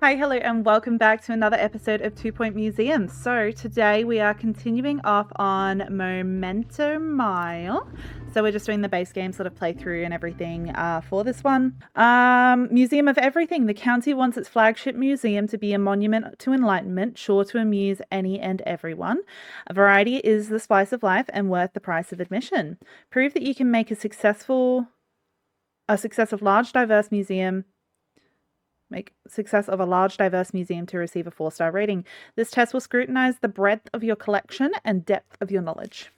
Hi, hello, and welcome back to another episode of 2 Point Museum. So today we are continuing off on Momento Mile. So we're just doing the base game sort of playthrough and everything for this one. Museum of Everything. The county wants its flagship museum to be a monument to enlightenment, sure to amuse any and everyone. Variety is the spice of life and worth the price of admission. Prove that you can make a success of large, diverse museum. Make success of a large, diverse museum to receive a 4-star rating. This test will scrutinize the breadth of your collection and depth of your knowledge.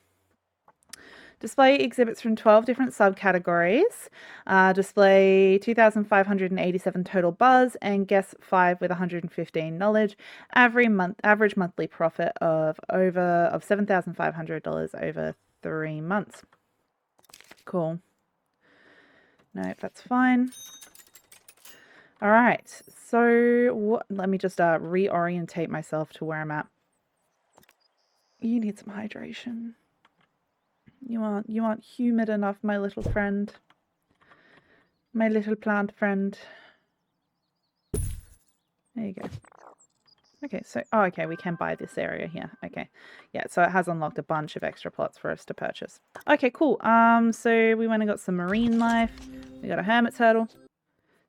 Display exhibits from 12 different subcategories. Display 2,587 total buzz and guess 5 with 115 knowledge. Average monthly profit of $7,500 over 3 months. Cool. No, that's fine. All right, so let me just reorientate myself to where I'm at. You need some hydration. You aren't humid enough, my little friend. My little plant friend. There you go. Okay, so, oh, okay, we can buy this area here. Okay, yeah, so it has unlocked a bunch of extra plots for us to purchase. Okay, cool. So we went and got some marine life. We got a hermit turtle.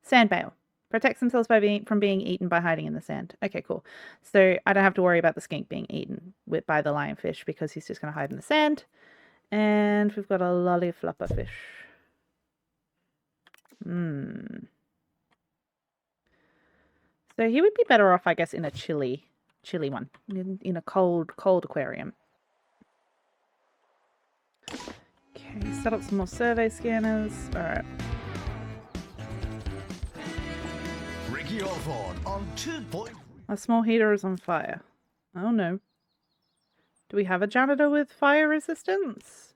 Sand bale. Protects themselves from being eaten by hiding in the sand. Okay, cool. So I don't have to worry about the skink being eaten by the lionfish because he's just going to hide in the sand. And we've got a lolliflopper fish. So he would be better off, I guess, in a chilly one. In a cold aquarium. Okay, set up some more survey scanners. All right. On 2 point. A small heater is on fire. Oh no. Do we have a janitor with fire resistance?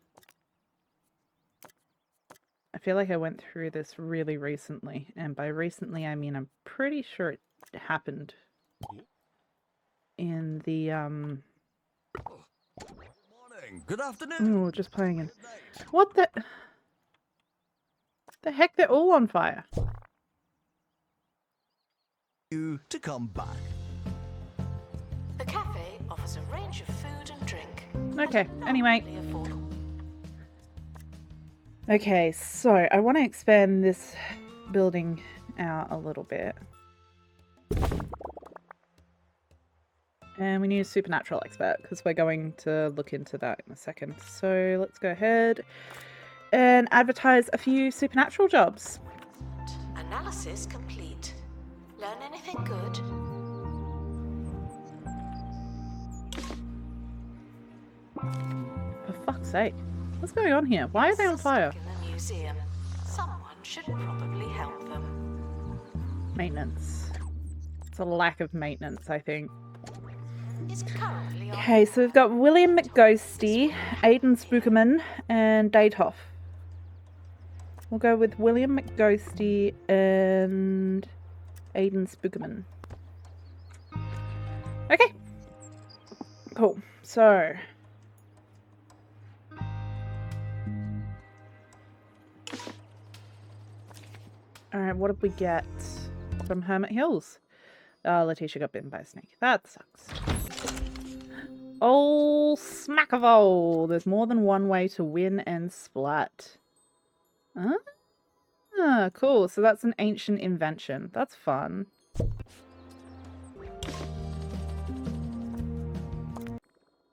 I feel like I went through this really recently, and by recently I mean I'm pretty sure it happened in the Morning. Good afternoon. Oh, just playing in. What the heck? They're all on fire. You to come back. The cafe offers a range of food and drink. Okay, anyway. Okay, so I want to expand this building out a little bit. And we need a supernatural expert because we're going to look into that in a second. So let's go ahead and advertise a few supernatural jobs. Analysis complete. Learn anything good? For fuck's sake. What's going on here? Why are they on fire? In the museum. Someone should probably help them. Maintenance. It's a lack of maintenance, I think. Is currently on. Okay, so we've got William McGhosty, Aidan Spookerman, and Datoff. We'll go with William McGhosty and Aidan Spookerman. Okay. Cool. So. Alright, what did we get from Hermit Hills? Letitia got bitten by a snake. That sucks. Oh, smackavole! There's more than one way to win and splat. Ah, cool. So that's an ancient invention. That's fun.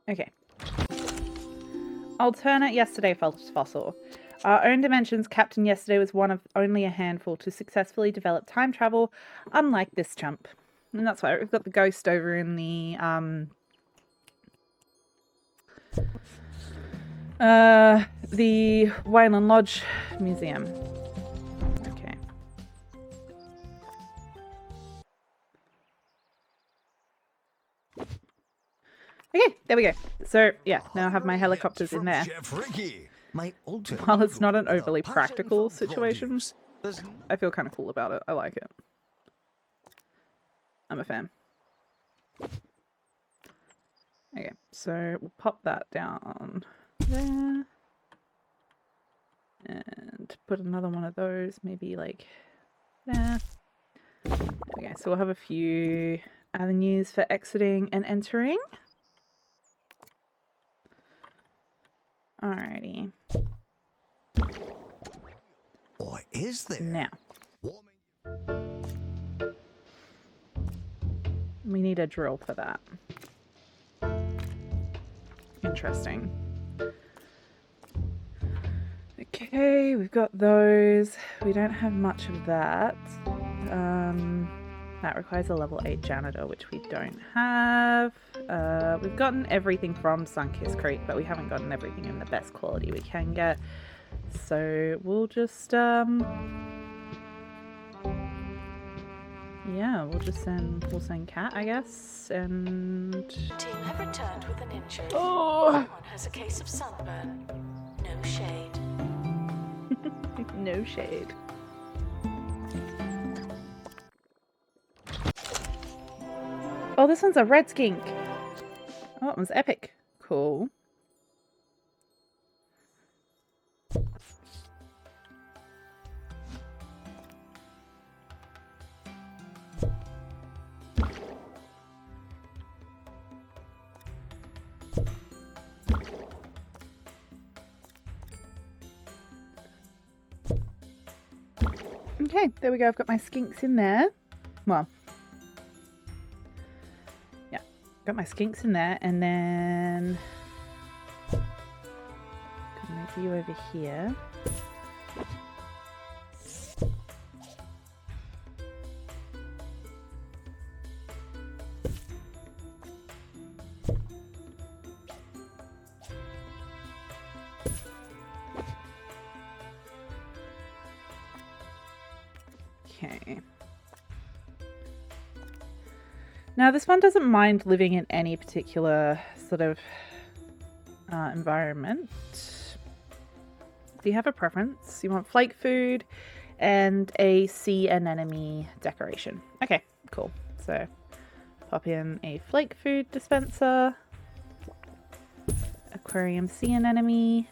Okay. Alternate yesterday fossil. Our own dimension's captain yesterday was one of only a handful to successfully develop time travel, unlike this chump. And that's why we've got the ghost over in the Wayland Lodge Museum. Okay. Okay, there we go. So, yeah, now I have my helicopters in there. While it's not an overly practical situation, I feel kind of cool about it. I like it. I'm a fan. Okay, so we'll pop that down there. And put another one of those, maybe like there. Okay, so we'll have a few avenues for exiting and entering. Alrighty. What is there? Now, Warming. we need a drill for that. Interesting. Okay, we've got those. We don't have much of that. That requires a level 8 janitor, which we don't have. We've gotten everything from Sunkissed Creek, but we haven't gotten everything in the best quality we can get. So we'll just, yeah, we'll send Kat, I guess, and... Team have returned with an injury. Oh! Someone has a case of sunburn. No shade. No shade. Oh, this one's a red skink. Oh, that one's epic. Cool. Okay, there we go. I've got my skinks in there. Well, yeah, got my skinks in there, and then move you over here. Okay. Now this one doesn't mind living in any particular sort of environment. Do you have a preference? You want flake food and a sea anemone decoration. Okay, cool. So pop in a flake food dispenser, aquarium sea anemone.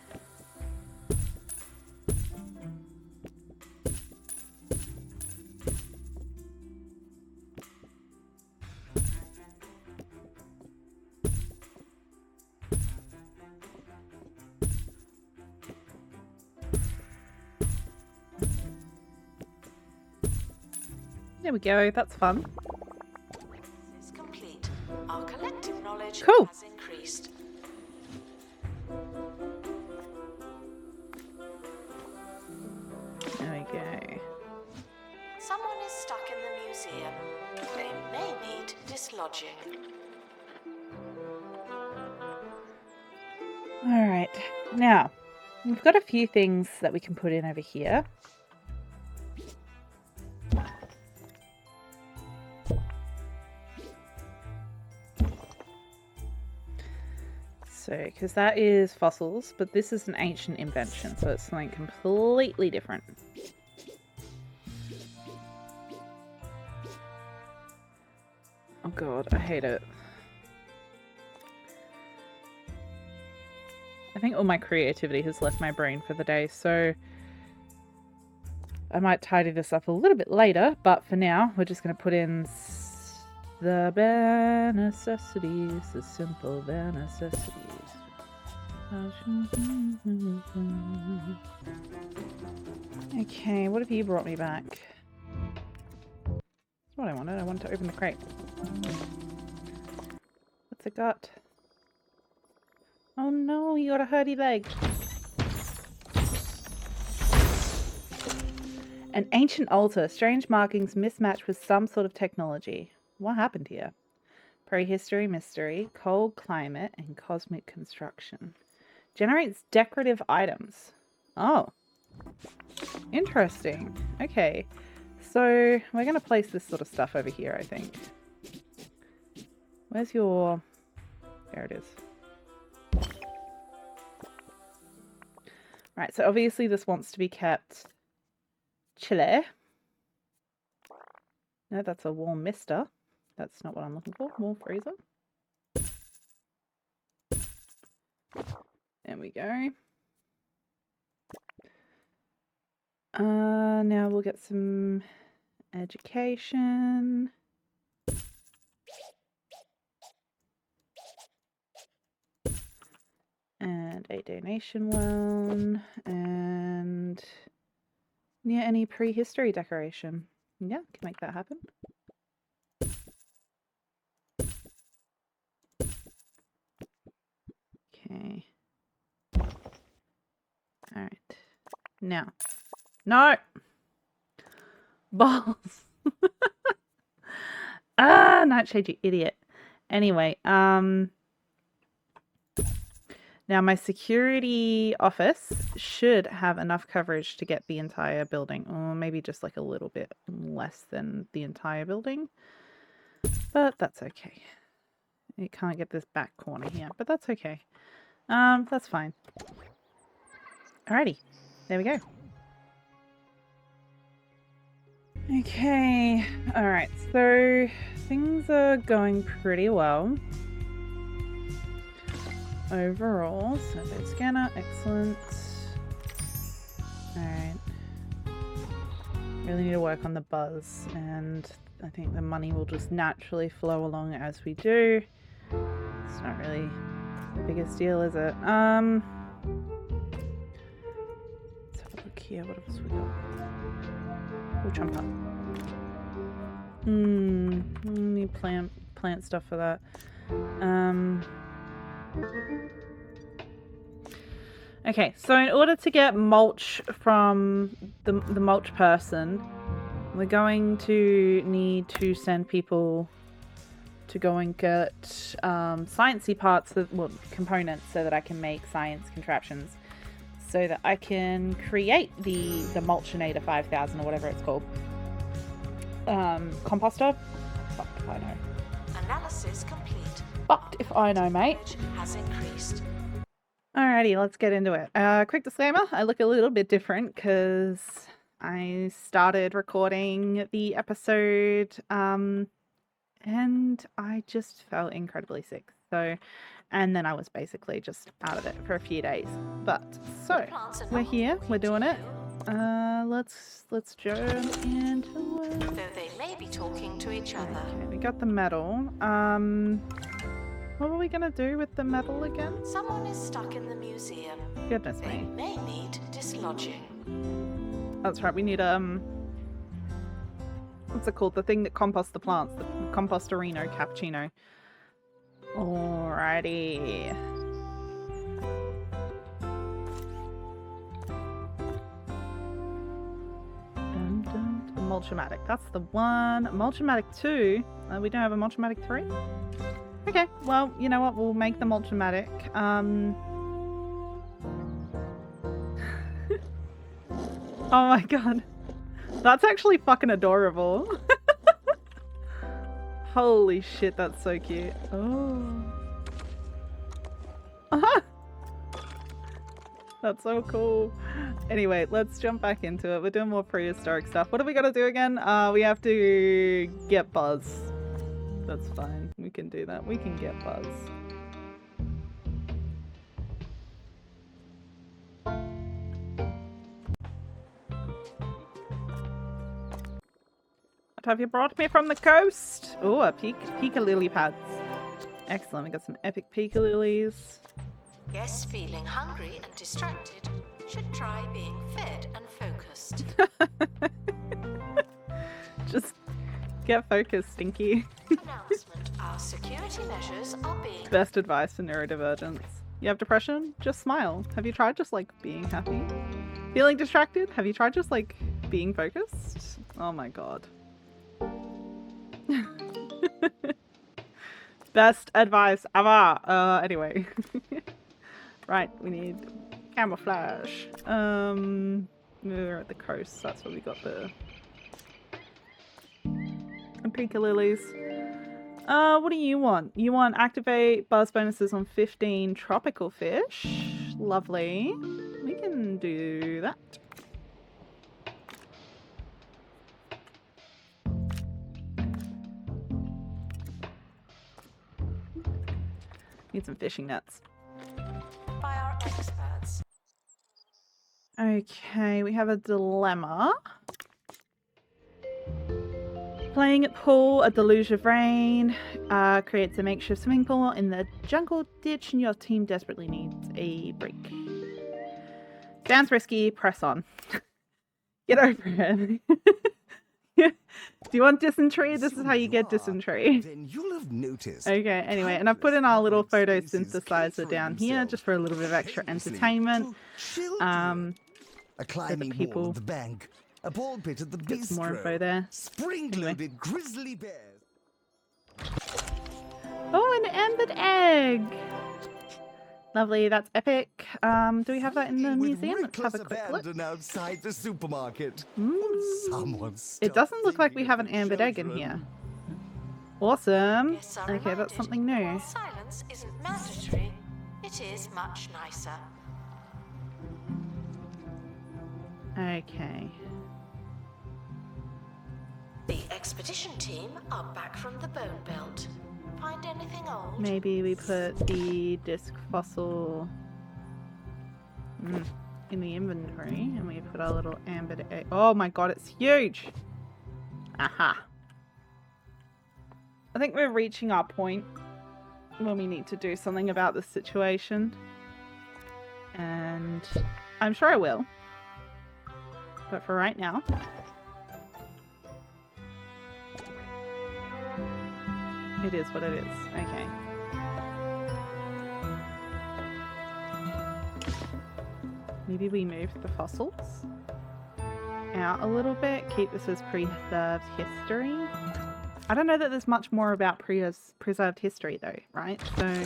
There we go, that's fun. Is complete. Our collective knowledge Cool. has increased. There we go. Someone is stuck in the museum. They may need dislodging. Alright, now we've got a few things that we can put in over here. So, because that is fossils, but this is an ancient invention, so it's something completely different. Oh god, I hate it. I think all my creativity has left my brain for the day, so I might tidy this up a little bit later, but for now, we're just going to put in the bare necessities, the simple bare necessities. Okay, what have you brought me back? That's what I wanted. I wanted to open the crate. What's it got? Oh no, you got a hurdy leg. An ancient altar. Strange markings mismatched with some sort of technology. What happened here? Prehistory, mystery, cold climate, and cosmic construction. Generates decorative items. Oh. Interesting. Okay. So, we're going to place this sort of stuff over here, I think. Where's your... There it is. Right, so obviously this wants to be kept chilly. No, that's a warm mister. That's not what I'm looking for. Warm freezer. There we go. Now we'll get some Education. And a donation loan. And near any prehistory decoration. Yeah, can make that happen. Okay. Alright. Now. No! Balls! Ah, Nightshade, you idiot. Anyway, now my security office should have enough coverage to get the entire building, or maybe just like a little bit less than the entire building, but that's okay. It can't get this back corner here, but that's okay. That's fine. Alrighty, there we go. Okay, alright, so things are going pretty well. Overall, survey scanner, excellent. Alright. Really need to work on the buzz, and I think the money will just naturally flow along as we do. It's not really the biggest deal, is it? Let's have a look here. What else we got? We'll jump up. Need plant stuff for that. Okay, so in order to get mulch from the mulch person, we're going to need to send people to go and get sciencey parts, components, so that I can make science contraptions, so that I can create the Mulchinator 5000 or whatever it's called. Composter? Fucked if I know. Analysis complete. Fucked if I know, mate. Has increased. Alrighty, let's get into it. Quick disclaimer, I look a little bit different because I started recording the episode and I just felt incredibly sick. So, and then I was basically just out of it for a few days. But, so, we're here, we're doing it. Let's jump into it. Though they may be talking to each other. Okay, we got the metal. What were we gonna do with the metal again? Someone is stuck in the museum. Goodness They me. may need dislodging. That's right, we need what's it called? The thing that composts the plants. The compostorino cappuccino. Alrighty. Mulchmatic. That's the one. Mulchmatic 2. We don't have a Mulchmatic 3? Okay, well, you know what? We'll make the Mulchmatic. Oh my god. That's actually fucking adorable. Holy shit, that's so cute. Oh. That's so cool. Anyway, let's jump back into it. We're doing more prehistoric stuff. What do we got to do again? We have to get Buzz. That's fine. We can do that. We can get Buzz. What have you brought me from the coast? Oh, a Pika lily pads. Excellent. We got some epic Pika lilies. Guests feeling hungry and distracted should try being fed and focused. Just get focused, Stinky. Announcement. Our security measures are being... Best advice for neurodivergence. You have depression? Just smile. Have you tried just, like, being happy? Feeling distracted? Have you tried just, like, being focused? Oh my god. Best advice ever! Anyway. Right, we need camouflage. We're at the coast, that's where we got the Pika lilies. What do you want? You want activate buzz bonuses on 15 tropical fish. Lovely. We can do that. Need some fishing nets. by our experts. Okay, we have a dilemma. Playing at pool, a deluge of rain creates a makeshift swimming pool in the jungle ditch and your team desperately needs a break. Sounds risky, press on. Get over it. Do you want dysentery? This is how you get dysentery. Then you'll have noticed. Okay, anyway, and I've put in our little photosynthesizer down here just for a little bit of extra entertainment. A climbing people wall at the bank, a ball pit at the get some more bistro, info there. spring-loaded grizzly bears. Oh, an ambered egg! Lovely, that's epic. Do we have that in the museum? Let's have a quick look. Outside the supermarket. It doesn't look like we have an ambered egg in here. Awesome. Yes, I'm Okay, that's reminded, something new. while silence isn't mandatory, it is much nicer. Okay. The expedition team are back from the Bone Belt. Find anything old? Maybe we put the disc fossil in the inventory and we put our little ambered egg. Oh my god, it's huge! Aha! I think we're reaching our point when we need to do something about this situation. And I'm sure I will. But for right now, it is what it is. Okay. Maybe we move the fossils out a little bit. Keep this as preserved history. I don't know that there's much more about preserved history though, right? So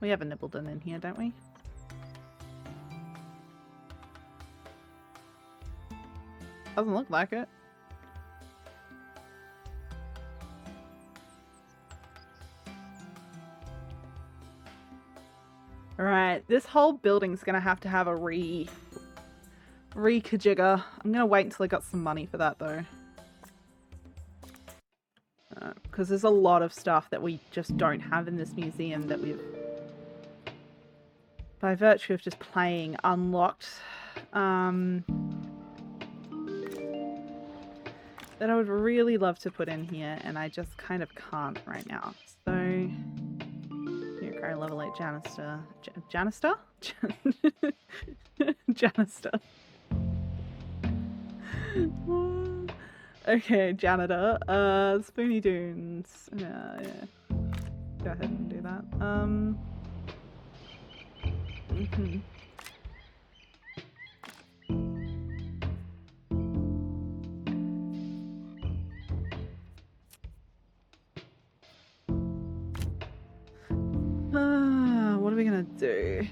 we have a Nibbledon in here, don't we? Doesn't look like it. Alright, this whole building's gonna have to have a re-kajigger. I'm gonna wait until I got some money for that though. Because there's a lot of stuff that we just don't have in this museum that we've, by virtue of just playing, unlocked. That I would really love to put in here, and I just kind of can't right now. So, here, level 8 Janister. Janister? Janister. Okay, Janitor. Spoony Dunes. Yeah. Go ahead and do that. What are we gonna do?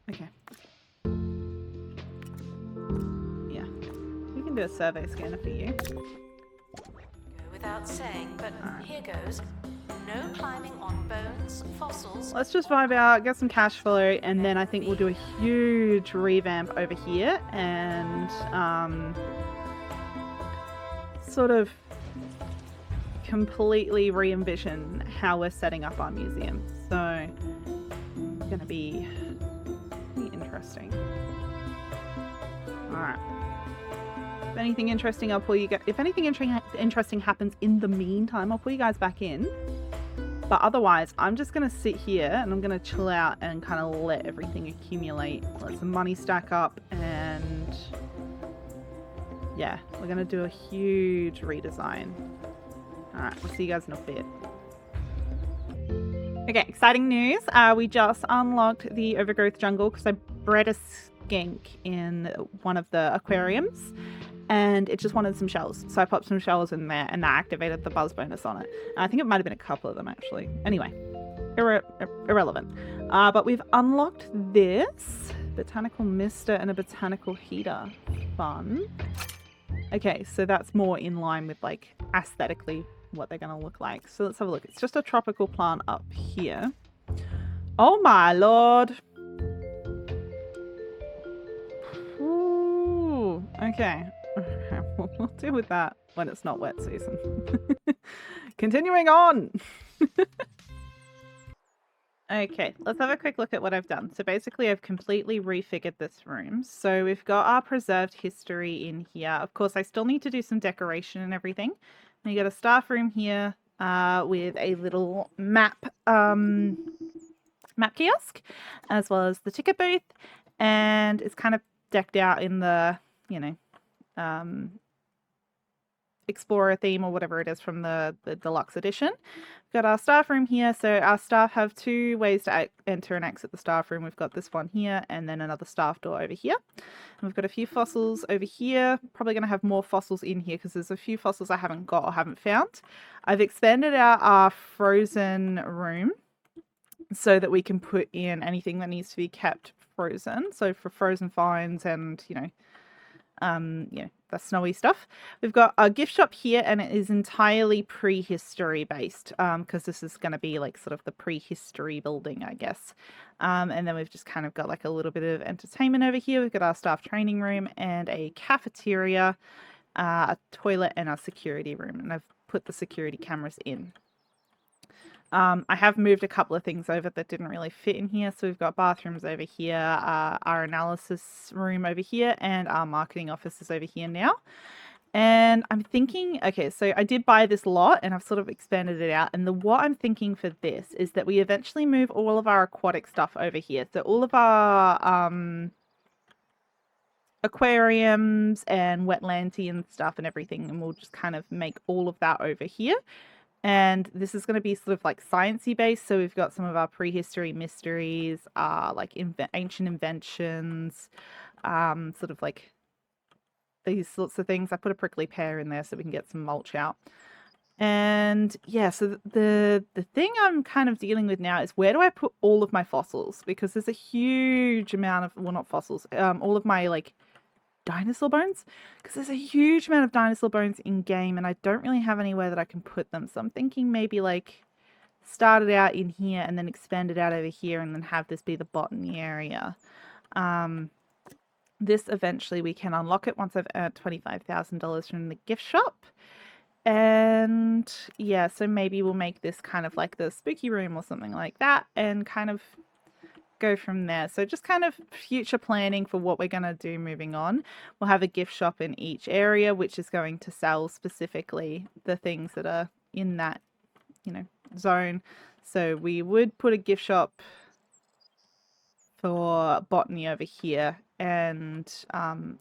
Okay. Yeah. We can do a survey scanner for you. Go without saying, but here goes. No climbing on bones, fossils. Let's just vibe out, get some cash flow, and then I think we'll do a huge revamp over here and sort of completely re-envision how we're setting up our museum. So it's gonna be interesting. Alright. If anything interesting, I'll pull you guys. If anything interesting happens in the meantime, I'll pull you guys back in. But otherwise, I'm just gonna sit here and I'm gonna chill out and kind of let everything accumulate, let some money stack up, and yeah, we're gonna do a huge redesign. Alright, we'll see you guys in a bit. Okay, exciting news. We just unlocked the overgrowth jungle because I bred a skink in one of the aquariums and it just wanted some shells. So I popped some shells in there and that activated the buzz bonus on it. I think it might have been a couple of them actually. Anyway, irrelevant. But we've unlocked this botanical mister and a botanical heater. Fun. Okay, so that's more in line with like aesthetically what they're going to look like. So let's have a look. It's just a tropical plant up here. Oh my lord. Ooh, okay. We'll deal with that when it's not wet season. Continuing on. Okay, let's have a quick look at what I've done. So basically, I've completely refigured this room. So we've got our preserved history in here. Of course, I still need to do some decoration and everything. And you got a staff room here with a little map kiosk, as well as the ticket booth. And it's kind of decked out in the, you know, Explorer theme or whatever it is from the deluxe edition. We've got our staff room here. So our staff have two ways to enter and exit the staff room. We've got this one here and then another staff door over here. And we've got a few fossils over here. Probably going to have more fossils in here because there's a few fossils I haven't got or haven't found. I've expanded out our frozen room so that we can put in anything that needs to be kept frozen. So for frozen finds and, you know, the snowy stuff. We've got a gift shop here and it is entirely prehistory based because this is going to be like sort of the prehistory building, I guess. And then we've just kind of got like a little bit of entertainment over here. We've got our staff training room and a cafeteria, a toilet and our security room. And I've put the security cameras in. I have moved a couple of things over that didn't really fit in here. So we've got bathrooms over here, our analysis room over here, and our marketing office is over here now. And I'm thinking, okay, so I did buy this lot and I've sort of expanded it out. And what I'm thinking for this is that we eventually move all of our aquatic stuff over here. So all of our aquariums and wetlandian stuff and everything. And we'll just kind of make all of that over here. And this is going to be sort of like sciencey based. So we've got some of our prehistory mysteries, like ancient inventions, sort of like these sorts of things. I put a prickly pear in there so we can get some mulch out. And yeah, so the thing I'm kind of dealing with now is where do I put all of my fossils? Because there's a huge amount of, well, not fossils, all of my like dinosaur bones, because there's a huge amount of dinosaur bones in game and I don't really have anywhere that I can put them. So I'm thinking maybe like start it out in here and then expand it out over here and then have this be the botany area. This eventually we can unlock it once I've earned $25,000 from the gift shop. And yeah, so maybe we'll make this kind of like the spooky room or something like that and kind of go from there. So just kind of future planning for what we're going to do moving on. We'll have a gift shop in each area, which is going to sell specifically the things that are in that, you know, zone. So we would put a gift shop for botany over here and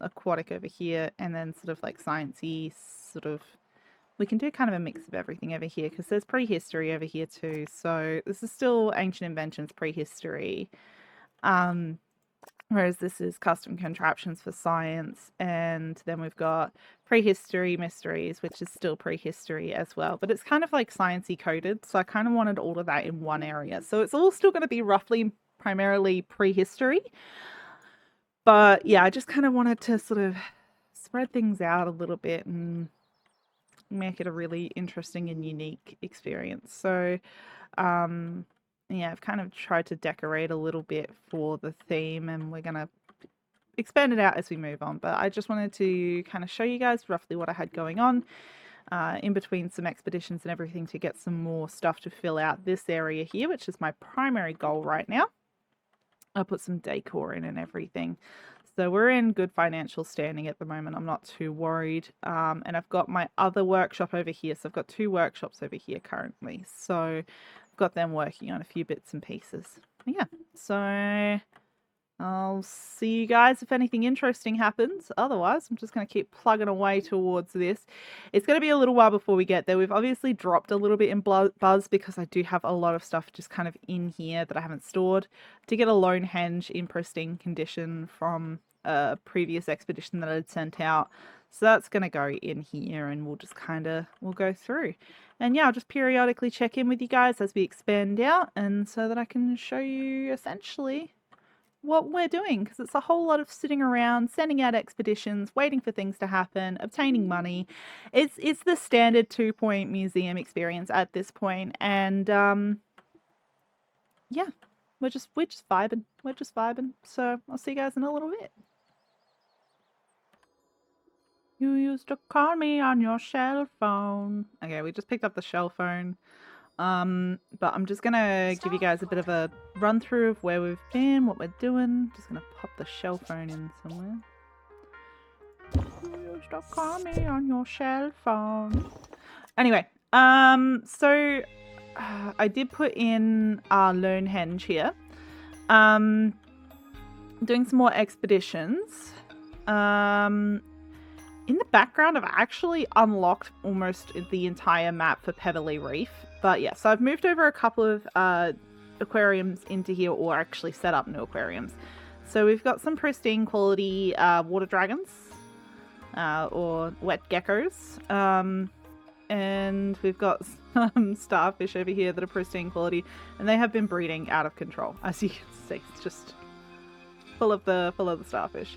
aquatic over here, and then sort of like sciencey sort of, we can do kind of a mix of everything over here because there's prehistory over here too. So this is still ancient inventions, prehistory. Whereas this is custom contraptions for science. And then we've got prehistory mysteries, which is still prehistory as well. But it's kind of like sciencey coded. So I kind of wanted all of that in one area. So it's all still going to be roughly primarily prehistory. But yeah, I just kind of wanted to sort of spread things out a little bit and make it a really interesting and unique experience. So yeah, I've kind of tried to decorate a little bit for the theme and we're going to expand it out as we move on. But I just wanted to kind of show you guys roughly what I had going on in between some expeditions and everything to get some more stuff to fill out this area here, which is my primary goal right now. I'll put some decor in and everything. So we're in good financial standing at the moment. I'm not too worried. And I've got my other workshop over here. So I've got two workshops over here currently. So I've got them working on a few bits and pieces. Yeah, so I'll see you guys if anything interesting happens. Otherwise, I'm just going to keep plugging away towards this. It's going to be a little while before we get there. We've obviously dropped a little bit in buzz because I do have a lot of stuff just kind of in here that I haven't stored. To get a lone henge in pristine condition from a previous expedition that I'd sent out. So that's going to go in here and we'll just we'll go through. And yeah, I'll just periodically check in with you guys as we expand out and so that I can show you essentially what we're doing, because it's a whole lot of sitting around, sending out expeditions, waiting for things to happen, obtaining money. It's the standard 2-point museum experience at this point, and yeah, we're just vibing. We're just vibing. So I'll see you guys in a little bit. You used to call me on your cell phone. Okay, we just picked up the cell phone. But I'm just gonna give you guys a bit of a run through of where we've been, what we're doing. Just gonna pop the shell phone in somewhere. Stop calling me on your shell phone. Anyway, so I did put in our lone henge here. Doing some more expeditions. In the background, I've actually unlocked almost the entire map for Pebbly Reef. But yeah, so I've moved over a couple of aquariums into here, or actually set up new aquariums. So we've got some pristine quality water dragons, or wet geckos. And we've got some starfish over here that are pristine quality, and they have been breeding out of control. As you can see, it's just full of the starfish.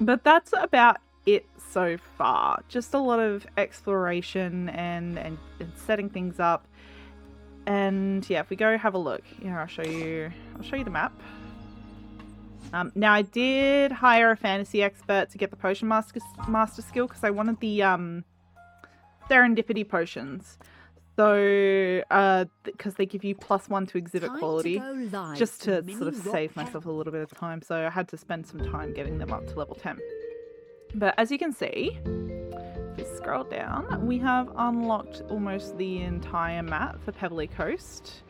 But that's about it so far. Just a lot of exploration and setting things up. And yeah, if we go have a look here, I'll show you the map. Now I did hire a fantasy expert to get the potion master skill, because I wanted the serendipity potions. So because they give you +1 to exhibit quality, just to sort of save myself a little bit of time. So I had to spend some time getting them up to level 10. But as you can see, if we scroll down, we have unlocked almost the entire map for Pebbly Coast.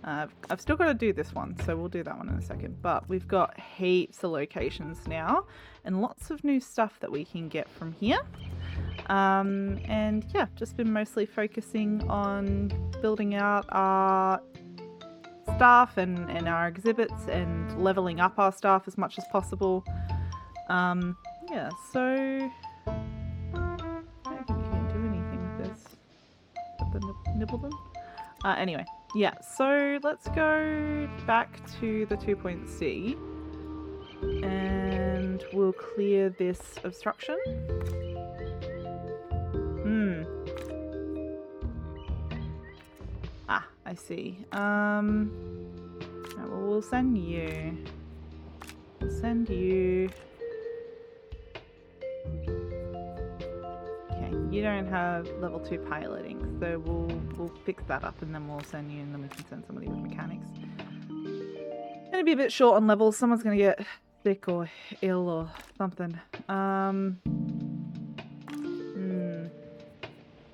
I've still got to do this one, so we'll do that one in a second. But we've got heaps of locations now, and lots of new stuff that we can get from here. And yeah, just been mostly focusing on building out our staff and our exhibits, and leveling up our staff as much as possible. Yeah, so I don't think you can do anything with this. Nibble them? Anyway, yeah, so let's go back to the 2.C and we'll clear this obstruction. Ah, I see. Right, well, we'll send you. We'll send you. Okay, you don't have level 2 piloting, so we'll fix that up, and then we'll send you, and then we can send somebody with mechanics. Gonna be a bit short on levels. Someone's gonna get sick or ill or something.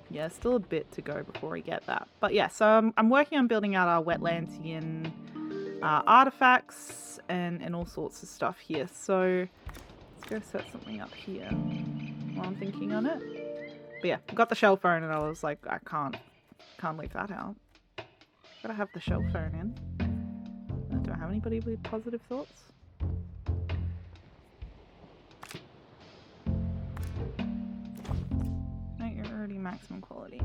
Yeah, still a bit to go before we get that. But yeah, so I'm working on building out our Wetlandian artifacts and all sorts of stuff here. So let's go set something up here while I'm thinking on it. But yeah, I've got the shell phone, and I was like, I can't leave that out. Gotta have the shell phone in. Do I have anybody with positive thoughts? Maximum quality.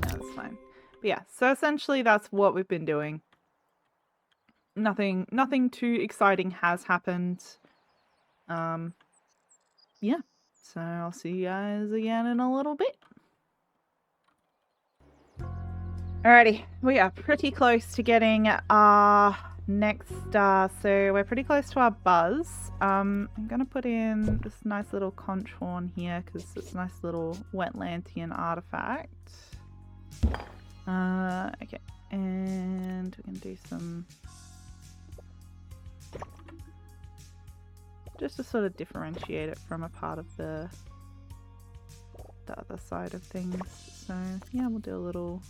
That's fine. But yeah, so essentially that's what we've been doing. Nothing too exciting has happened. Yeah. So I'll see you guys again in a little bit. Alrighty, we are pretty close to getting our next so we're pretty close to our buzz. I'm gonna put in this nice little conch horn here because it's a nice little Wetlandian artifact. Okay, and we're gonna do some just to sort of differentiate it from a part of the other side of things. So yeah, we'll do a little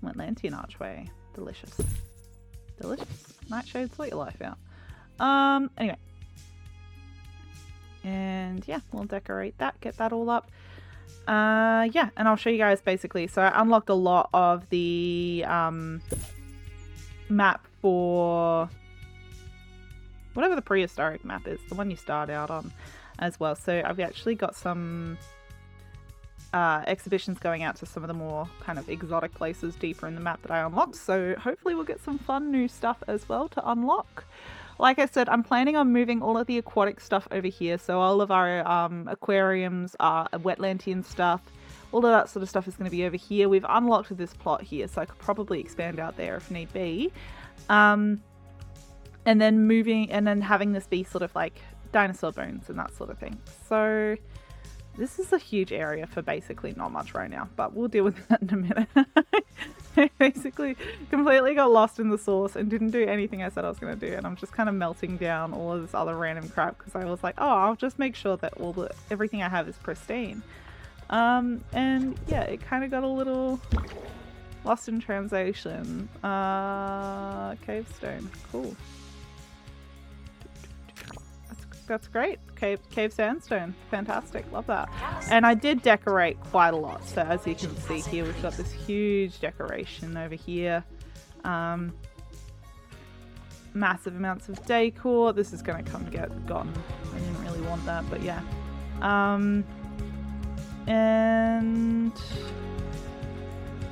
Wetlandian archway. Delicious. Delicious. Nightshade, sort your life out. Anyway. And yeah, we'll decorate that, get that all up. Yeah, and I'll show you guys basically. So I unlocked a lot of the map for whatever the prehistoric map is, the one you start out on as well. So I've actually got some exhibitions going out to some of the more kind of exotic places deeper in the map that I unlocked, so hopefully we'll get some fun new stuff as well to unlock. Like I said, I'm planning on moving all of the aquatic stuff over here, so all of our aquariums, our Wetlandian stuff, all of that sort of stuff is going to be over here. We've unlocked this plot here, so I could probably expand out there if need be. And then having this be sort of like dinosaur bones and that sort of thing. So this is a huge area for basically not much right now, but we'll deal with that in a minute. I basically completely got lost in the source and didn't do anything I said I was going to do, and I'm just kind of melting down all of this other random crap because I was like, oh, I'll just make sure that everything I have is pristine. And yeah, it kind of got a little lost in translation. Cave stone, cool. That's great. Cave sandstone. Fantastic. Love that. And I did decorate quite a lot. So as you can see here, we've got this huge decoration over here. Massive amounts of decor. This is going to come get gotten. I didn't really want that, but yeah. And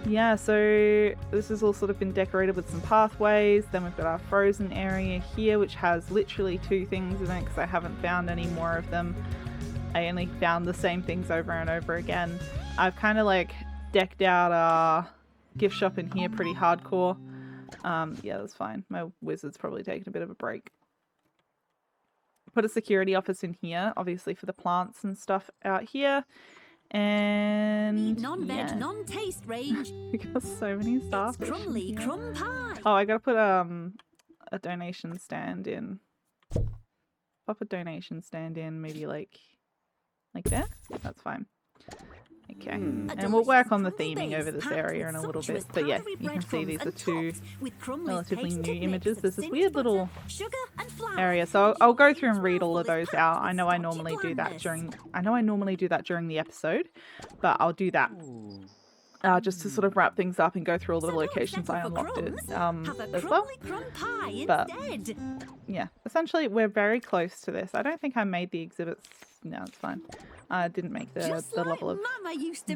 yeah, so this has all sort of been decorated with some pathways. Then we've got our frozen area here, which has literally 2 things in it because I haven't found any more of them. I only found the same things over and over again. I've kind of like decked out our gift shop in here pretty hardcore. Yeah, that's fine. My wizard's probably taking a bit of a break. Put a security office in here, obviously for the plants and stuff out here. And non-veg, yeah. non-taste range. We got so many stuff. Crumly crumb pie. Oh, I gotta put a donation stand in. Pop a donation stand in, maybe like there. That's fine. Okay, and we'll work on the theming over this area in a little bit. But yeah, you can see these are 2 relatively new images. There's this weird little area, so I'll go through and read all of those out. I know I normally do that during the episode, but I'll do that just to sort of wrap things up and go through all the locations I unlocked it as well. But yeah, essentially we're very close to this. I don't think I made the exhibits. No, it's fine. I didn't make the level of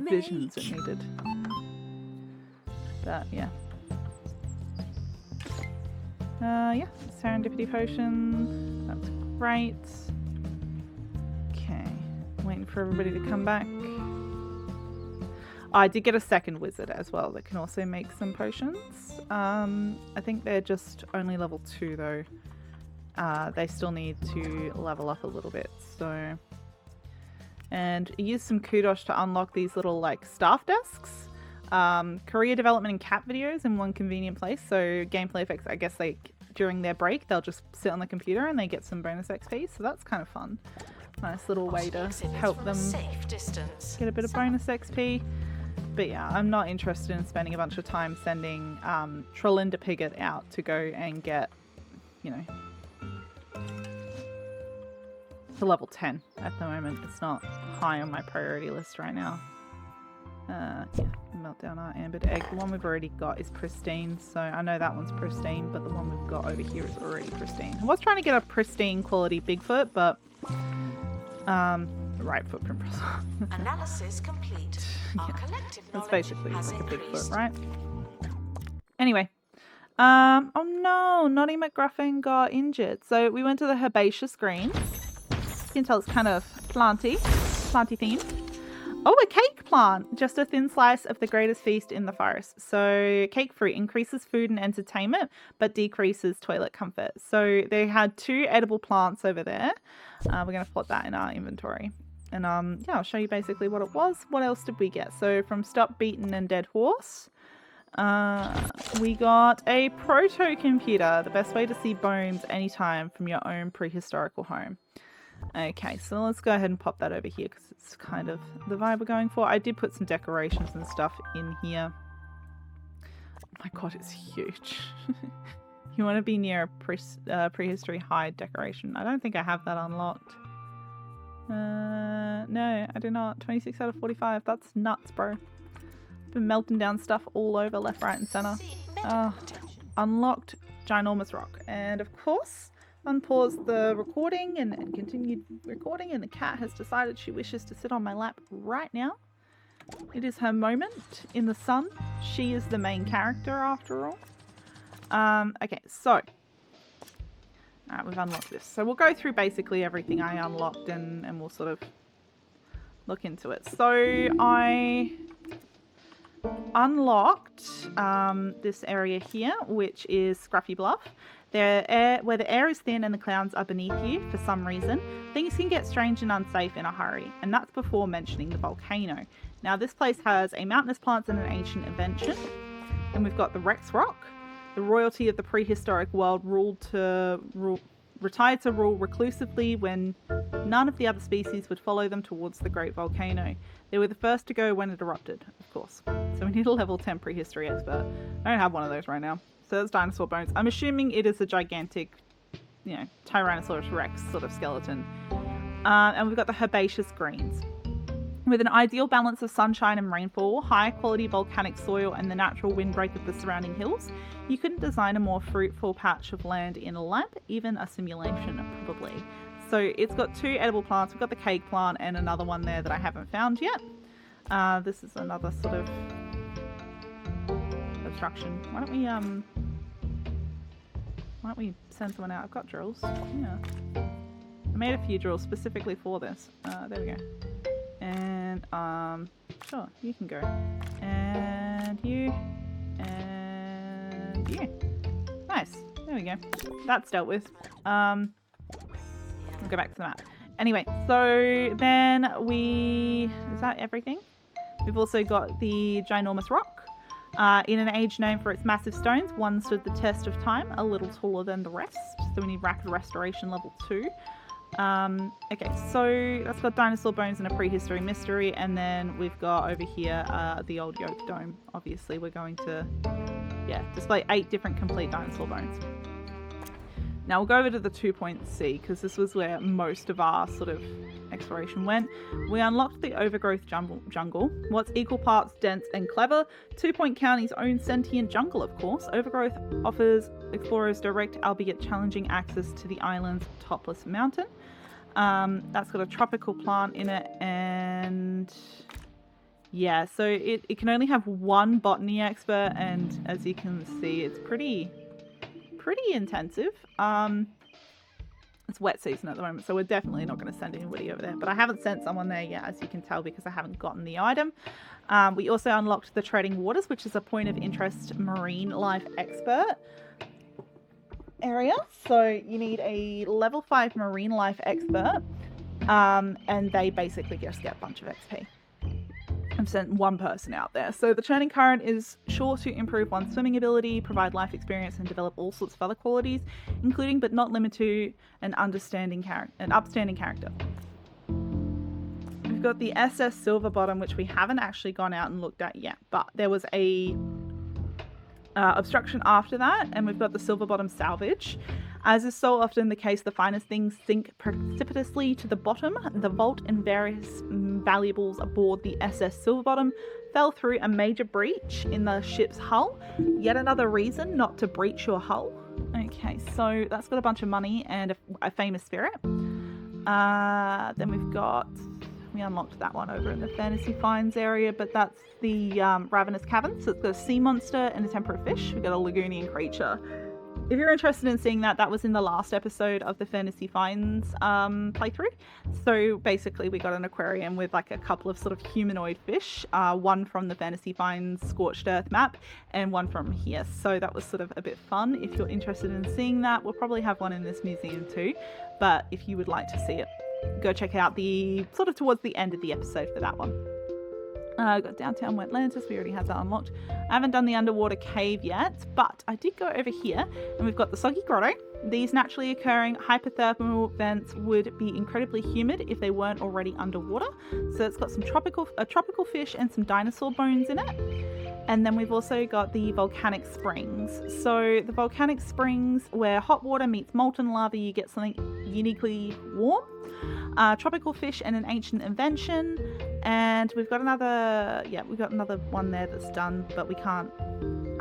visions it needed. But yeah. Yeah, serendipity potion. That's great. Okay, waiting for everybody to come back. I did get a second wizard as well that can also make some potions. I think they're just only level 2 though. They still need to level up a little bit, so. And use some kudos to unlock these little like staff desks. Career development and cat videos in one convenient place. So gameplay effects, I guess like during their break, they'll just sit on the computer and they get some bonus XP. So that's kind of fun. Nice little way to help them get a bit of bonus XP. But yeah, I'm not interested in spending a bunch of time sending Trolinda Pigget out to go and get, you know, to level 10 at the moment. It's not high on my priority list right now. Yeah, melt down our ambered egg. The one we've already got is pristine, so I know that one's pristine, but the one we've got over here is already pristine. I was trying to get a pristine quality Bigfoot, but the right footprint. Analysis complete. Our collective That's knowledge basically has like a increased. Bigfoot, right? Anyway. Oh no, Nottie McGruffin got injured. So we went to the herbaceous greens. You can tell it's kind of planty themed. Oh, a cake plant! Just a thin slice of the greatest feast in the forest. So cake fruit increases food and entertainment, but decreases toilet comfort. So they had 2 edible plants over there. We're going to plot that in our inventory. And yeah, I'll show you basically what it was. What else did we get? So from Stop Beaten and Dead Horse, we got a proto-computer. The best way to see bones anytime from your own prehistorical home. Okay, so let's go ahead and pop that over here because it's kind of the vibe we're going for. I did put some decorations and stuff in here. Oh my god, it's huge. You want to be near a prehistory hide decoration. I don't think I have that unlocked. No, I do not. 26 out of 45. That's nuts, bro. Been melting down stuff all over left, right, and center. Unlocked ginormous rock. And of course, unpaused the recording and continued recording, and the cat has decided she wishes to sit on my lap right now. It is her moment in the sun. She is the main character after all. Okay, so alright, we've unlocked this. So we'll go through basically everything I unlocked and we'll sort of look into it. So I unlocked this area here, which is Scruffy Bluff. Where the air is thin and the clouds are beneath you for some reason, things can get strange and unsafe in a hurry, and that's before mentioning the volcano. Now this place has a mountainous plants and an ancient invention, and we've got the Rex Rock, the royalty of the prehistoric world retired to rule reclusively when none of the other species would follow them towards the great volcano. They were the first to go when it erupted, of course. So we need a level 10 prehistory expert. I don't have one of those right now. So that's dinosaur bones. I'm assuming it is a gigantic, you know, Tyrannosaurus Rex sort of skeleton. And we've got the herbaceous greens. With an ideal balance of sunshine and rainfall, high quality volcanic soil, and the natural windbreak of the surrounding hills, you couldn't design a more fruitful patch of land in a lab, even a simulation probably. So it's got 2 edible plants. We've got the cake plant and another one there that I haven't found yet. This is another sort of obstruction. Why don't we send someone out? I've got drills. Yeah. I made a few drills specifically for this. There we go. And sure, you can go. And you. And you. Nice. There we go. That's dealt with. We'll go back to the map. Anyway, so then is that everything? We've also got the ginormous rock. In an age known for its massive stones, one stood the test of time, a little taller than the rest. So we need rapid restoration level 2. Okay, so that's got dinosaur bones and a prehistory mystery, and then we've got over here the old yoke dome. Obviously, we're going to, display 8 different complete dinosaur bones. Now we'll go over to the 2.C because this was where most of our sort of exploration went. We unlocked the overgrowth jungle. What's equal parts dense and clever? 2 Point County's own sentient jungle, of course. Overgrowth offers explorers direct, albeit challenging, access to the island's topless mountain. That's got a tropical plant in it, and yeah, so it can only have 1 botany expert, and as you can see, it's pretty intensive. It's wet season at the moment, so we're definitely not going to send anybody over there, but I haven't sent someone there yet, as you can tell, because I haven't gotten the item. We also unlocked the treading waters, which is a point of interest marine life expert area. So you need a level 5 marine life expert, and they basically just get a bunch of XP. I've sent 1 person out there. So the churning current is sure to improve one's swimming ability, provide life experience, and develop all sorts of other qualities, including but not limited to an upstanding character. We've got the SS Silver Bottom, which we haven't actually gone out and looked at yet, but there was a obstruction after that, and we've got the Silver Bottom Salvage. As is so often the case, the finest things sink precipitously to the bottom. The vault and various valuables aboard the SS Silverbottom fell through a major breach in the ship's hull. Yet another reason not to breach your hull. Okay, so that's got a bunch of money and a famous spirit. Then we unlocked that one over in the Fantasy Finds area, but that's the Ravenous Cavern. So it's got a sea monster and a temperate fish. We've got a Lagunian creature. If you're interested in seeing that was in the last episode of the Fantasy Finds playthrough. So basically we got an aquarium with like a couple of sort of humanoid fish, one from the Fantasy Finds Scorched Earth map and one from here. So that was sort of a bit fun. If you're interested in seeing that, we'll probably have one in this museum too. But if you would like to see it, go check out the sort of towards the end of the episode for that one. Got Downtown Wetlands, we already had that unlocked. I haven't done the underwater cave yet, but I did go over here and we've got the Soggy Grotto. These naturally occurring hypothermal vents would be incredibly humid if they weren't already underwater. So it's got some tropical fish and some dinosaur bones in it. And then we've also got the volcanic springs. So the volcanic springs, where hot water meets molten lava, you get something uniquely warm. Tropical fish and an ancient invention. And we've got another one there that's done, but I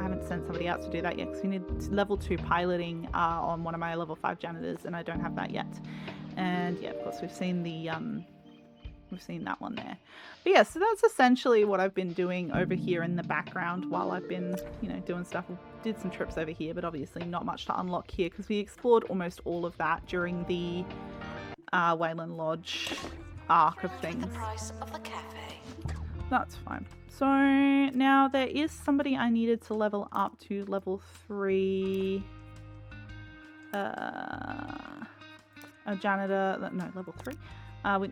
haven't sent somebody else to do that yet because we need level 2 piloting on one of my level 5 janitors, and I don't have that yet. And yeah, of course we've seen that one there. But yeah, so that's essentially what I've been doing over here in the background while I've been, doing stuff. We did some trips over here, but obviously not much to unlock here because we explored almost all of that during the Wayland Lodge arc of And things. the price of the cafe. That's fine. So now there is somebody I needed to level up to level 3. A janitor. No, level 3.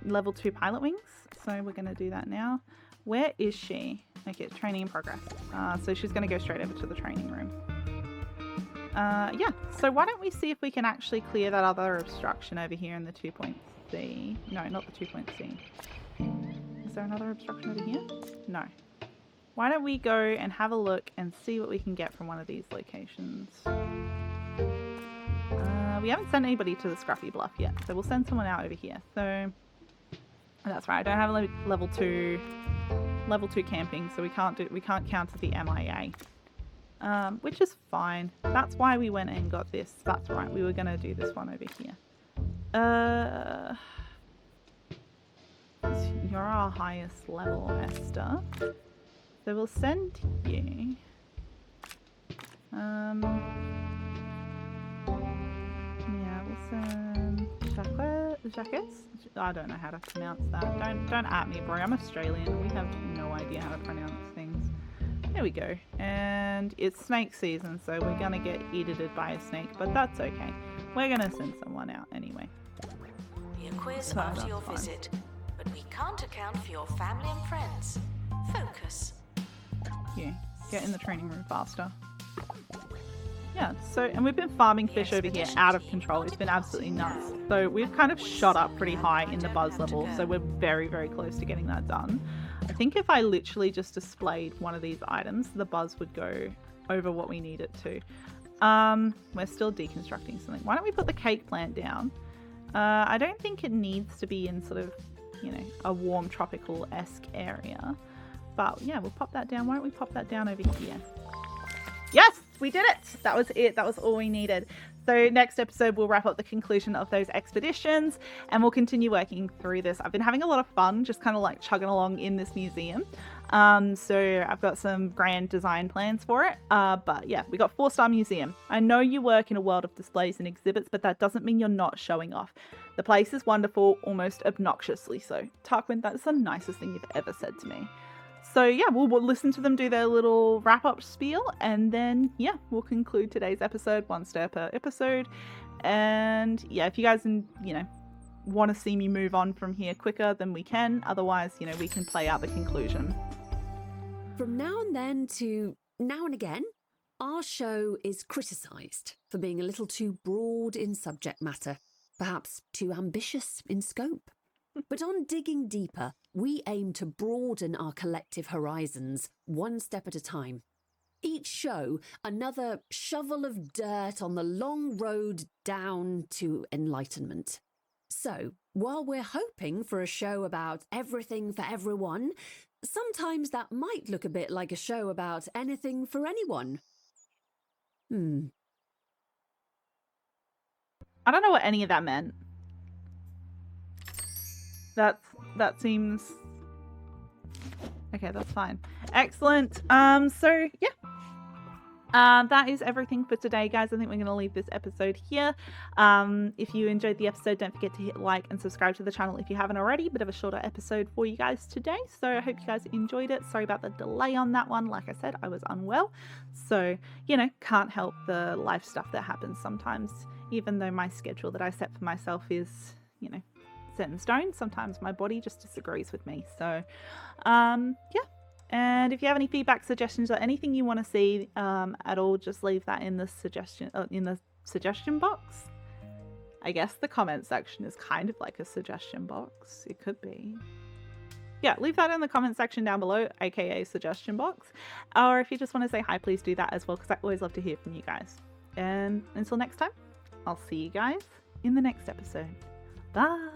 Level 2 pilot wings. So we're going to do that now. Where is she? Okay, training in progress. So she's going to go straight over to the training room. Yeah, so why don't we see if we can actually clear that other obstruction over here in the 2.C. No, not the 2.C. Is there another obstruction over here? No. Why don't we go and have a look and see what we can get from one of these locations. We haven't sent anybody to the Scruffy Bluff yet, so we'll send someone out over here. So that's right, I don't have a level 2 camping, so we can't counter the MIA. Which is fine. That's why we went and got this. That's right, we were gonna do this one over here. You're our highest level, Esther. So we'll send you. Yeah, we'll send Jacques. I don't know how to pronounce that. Don't at me, bro. I'm Australian. We have no idea how to pronounce things. There we go. And it's snake season, so we're gonna get edited by a snake, but that's okay. We're gonna send someone out anyway. Be a quiz So after that's your fine. visit, but we can't account for your family and friends. Focus. Yeah, get in the training room faster. Yeah, so, and we've been farming fish over here out of control. It's been absolutely nuts. So we've kind of shot up pretty high in the buzz level, so we're very, very close to getting that done. I think if I literally just displayed one of these items, the buzz would go over what we need it to. We're still deconstructing something. Why don't we put the cake plant down? I don't think it needs to be in sort of, you know, a warm tropical-esque area. But yeah, we'll pop that down. Why don't we pop that down over here? Yes, we did it. That was it. That was all we needed. So next episode, we'll wrap up the conclusion of those expeditions and we'll continue working through this. I've been having a lot of fun just kind of like chugging along in this museum. So I've got some grand design plans for it. But yeah, we got 4-star museum. I know you work in a world of displays and exhibits, but that doesn't mean you're not showing off. The place is wonderful, almost obnoxiously so. Tarquin, that is the nicest thing you've ever said to me. So yeah, we'll listen to them do their little wrap-up spiel, and then yeah, we'll conclude today's episode, 1 star per episode. And yeah, if you guys, you know, want to see me move on from here quicker, then we can. Otherwise, you know, we can play out the conclusion. From now and then to now and again, our show is criticised for being a little too broad in subject matter, perhaps too ambitious in scope. But on Digging Deeper, we aim to broaden our collective horizons, one step at a time. Each show, another shovel of dirt on the long road down to enlightenment. So, while we're hoping for a show about everything for everyone, sometimes that might look a bit like a show about anything for anyone. I don't know what any of that meant. That seems okay. That's fine. Excellent. So yeah. That is everything for today, guys. I think we're going to leave this episode here. If you enjoyed the episode, don't forget to hit like and subscribe to the channel if you haven't already. Bit of a shorter episode for you guys today, so I hope you guys enjoyed it. Sorry about the delay on that one. Like I said, I was unwell, so you know, can't help the life stuff that happens sometimes. Even though my schedule that I set for myself is, you know, set in stone, sometimes my body just disagrees with me. So yeah. And if you have any feedback, suggestions, or anything you want to see at all, just leave that in the suggestion box. I guess the comment section is kind of like a suggestion box. It could be. Yeah, leave that in the comment section down below, aka suggestion box. Or if you just want to say hi, please do that as well, because I always love to hear from you guys. And until next time, I'll see you guys in the next episode. Bye!